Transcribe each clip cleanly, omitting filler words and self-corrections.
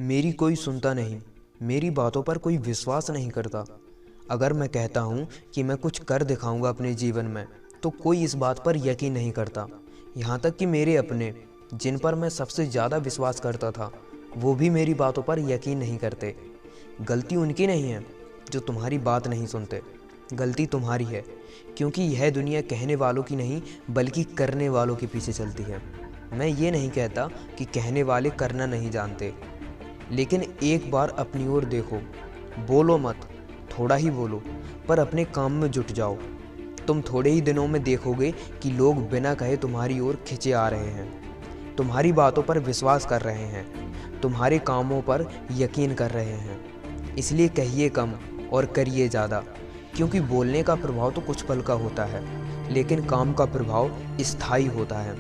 मेरी कोई सुनता नहीं, मेरी बातों पर कोई विश्वास नहीं करता। अगर मैं कहता हूँ कि मैं कुछ कर दिखाऊंगा अपने जीवन में, तो कोई इस बात पर यकीन नहीं करता। यहाँ तक कि मेरे अपने, जिन पर मैं सबसे ज़्यादा विश्वास करता था, वो भी मेरी बातों पर यकीन नहीं करते। गलती उनकी नहीं है जो तुम्हारी बात नहीं सुनते, गलती तुम्हारी है, क्योंकि यह दुनिया कहने वालों की नहीं बल्कि करने वालों के पीछे चलती है। मैं ये नहीं कहता कि कहने वाले करना नहीं जानते, लेकिन एक बार अपनी ओर देखो। बोलो मत, थोड़ा ही बोलो, पर अपने काम में जुट जाओ। तुम थोड़े ही दिनों में देखोगे कि लोग बिना कहे तुम्हारी ओर खिंचे आ रहे हैं, तुम्हारी बातों पर विश्वास कर रहे हैं, तुम्हारे कामों पर यकीन कर रहे हैं। इसलिए कहिए कम और करिए ज़्यादा, क्योंकि बोलने का प्रभाव तो कुछ पल का होता है, लेकिन काम का प्रभाव स्थायी होता है।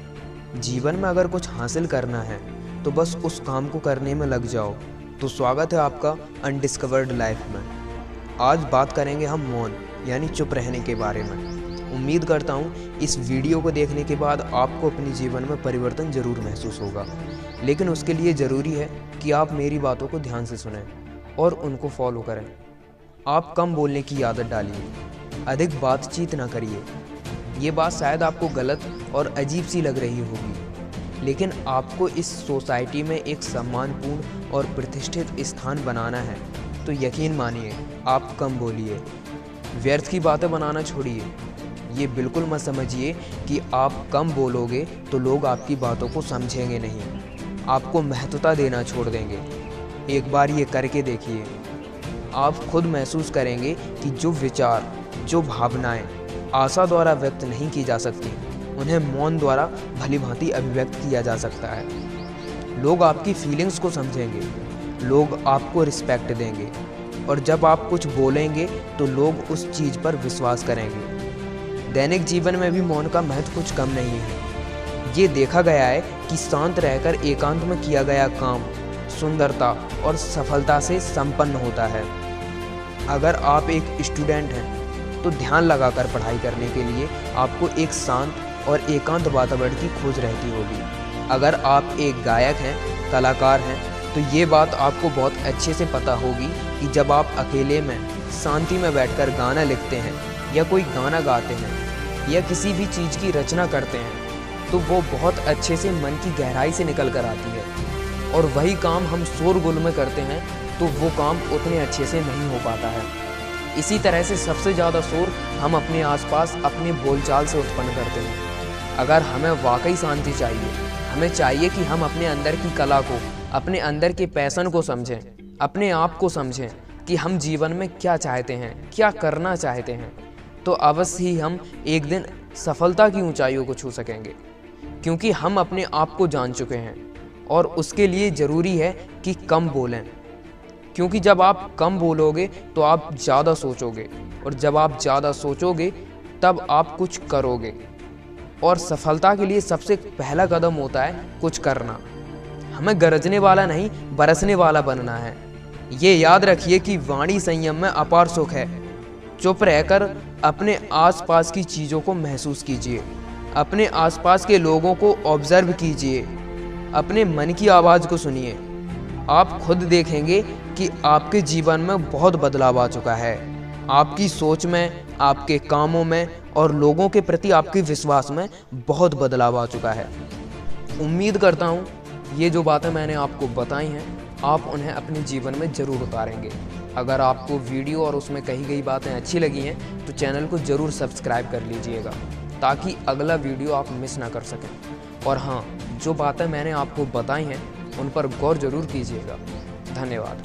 जीवन में अगर कुछ हासिल करना है तो बस उस काम को करने में लग जाओ। तो स्वागत है आपका अनडिस्कवर्ड लाइफ में। आज बात करेंगे हम मौन यानी चुप रहने के बारे में। उम्मीद करता हूँ इस वीडियो को देखने के बाद आपको अपने जीवन में परिवर्तन ज़रूर महसूस होगा, लेकिन उसके लिए ज़रूरी है कि आप मेरी बातों को ध्यान से सुनें और उनको फॉलो करें। आप कम बोलने की आदत डालिए, अधिक बातचीत ना करिए। ये बात शायद आपको गलत और अजीब सी लग रही होगी, लेकिन आपको इस सोसाइटी में एक सम्मानपूर्ण और प्रतिष्ठित स्थान बनाना है, तो यकीन मानिए आप कम बोलिए। व्यर्थ की बातें बनाना छोड़िए। ये बिल्कुल मत समझिए कि आप कम बोलोगे तो लोग आपकी बातों को समझेंगे नहीं, आपको महत्वता देना छोड़ देंगे। एक बार ये करके देखिए, आप खुद महसूस करेंगे कि जो विचार, जो भावनाएं आशा द्वारा व्यक्त नहीं की जा सकती, उन्हें मौन द्वारा भली भांति अभिव्यक्त किया जा सकता है। लोग आपकी फीलिंग्स को समझेंगे, लोग आपको रिस्पेक्ट देंगे, और जब आप कुछ बोलेंगे तो लोग उस चीज़ पर विश्वास करेंगे। दैनिक जीवन में भी मौन का महत्व कुछ कम नहीं है। ये देखा गया है कि शांत रहकर एकांत में किया गया काम सुंदरता और सफलता से संपन्न होता है। अगर आप एक स्टूडेंट हैं तो ध्यान लगाकर पढ़ाई करने के लिए आपको एक शांत और एकांत वातावरण की खोज रहती होगी। अगर आप एक गायक हैं, कलाकार हैं, तो ये बात आपको बहुत अच्छे से पता होगी कि जब आप अकेले में शांति में बैठकर गाना लिखते हैं या कोई गाना गाते हैं या किसी भी चीज़ की रचना करते हैं, तो वो बहुत अच्छे से मन की गहराई से निकल कर आती है। और वही काम हम शोरगुल में करते हैं तो वो काम उतने अच्छे से नहीं हो पाता है। इसी तरह से सबसे ज़्यादा शोर हम अपने आसपास अपने बोलचाल से उत्पन्न करते हैं। अगर हमें वाकई शांति चाहिए, हमें चाहिए कि हम अपने अंदर की कला को, अपने अंदर के पैशन को समझें, अपने आप को समझें कि हम जीवन में क्या चाहते हैं, क्या करना चाहते हैं, तो अवश्य ही हम एक दिन सफलता की ऊंचाइयों को छू सकेंगे, क्योंकि हम अपने आप को जान चुके हैं। और उसके लिए ज़रूरी है कि कम बोलें, क्योंकि जब आप कम बोलोगे तो आप ज़्यादा सोचोगे, और जब आप ज़्यादा सोचोगे तब आप कुछ करोगे। और सफलता के लिए सबसे पहला कदम होता है कुछ करना। हमें गरजने वाला नहीं, बरसने वाला बनना है। ये याद रखिए कि वाणी संयम में अपार सुख है। चुप रहकर अपने आसपास की चीज़ों को महसूस कीजिए, अपने आसपास के लोगों को ऑब्जर्व कीजिए, अपने मन की आवाज़ को सुनिए। आप खुद देखेंगे कि आपके जीवन में बहुत बदलाव आ चुका है। आपकी सोच में, आपके कामों में और लोगों के प्रति आपके विश्वास में बहुत बदलाव आ चुका है। उम्मीद करता हूँ ये जो बातें मैंने आपको बताई हैं, आप उन्हें अपने जीवन में ज़रूर उतारेंगे। अगर आपको वीडियो और उसमें कही गई बातें अच्छी लगी हैं तो चैनल को ज़रूर सब्सक्राइब कर लीजिएगा, ताकि अगला वीडियो आप मिस ना कर सकें। और हाँ, जो बातें मैंने आपको बताई हैं उन पर गौर ज़रूर कीजिएगा। धन्यवाद।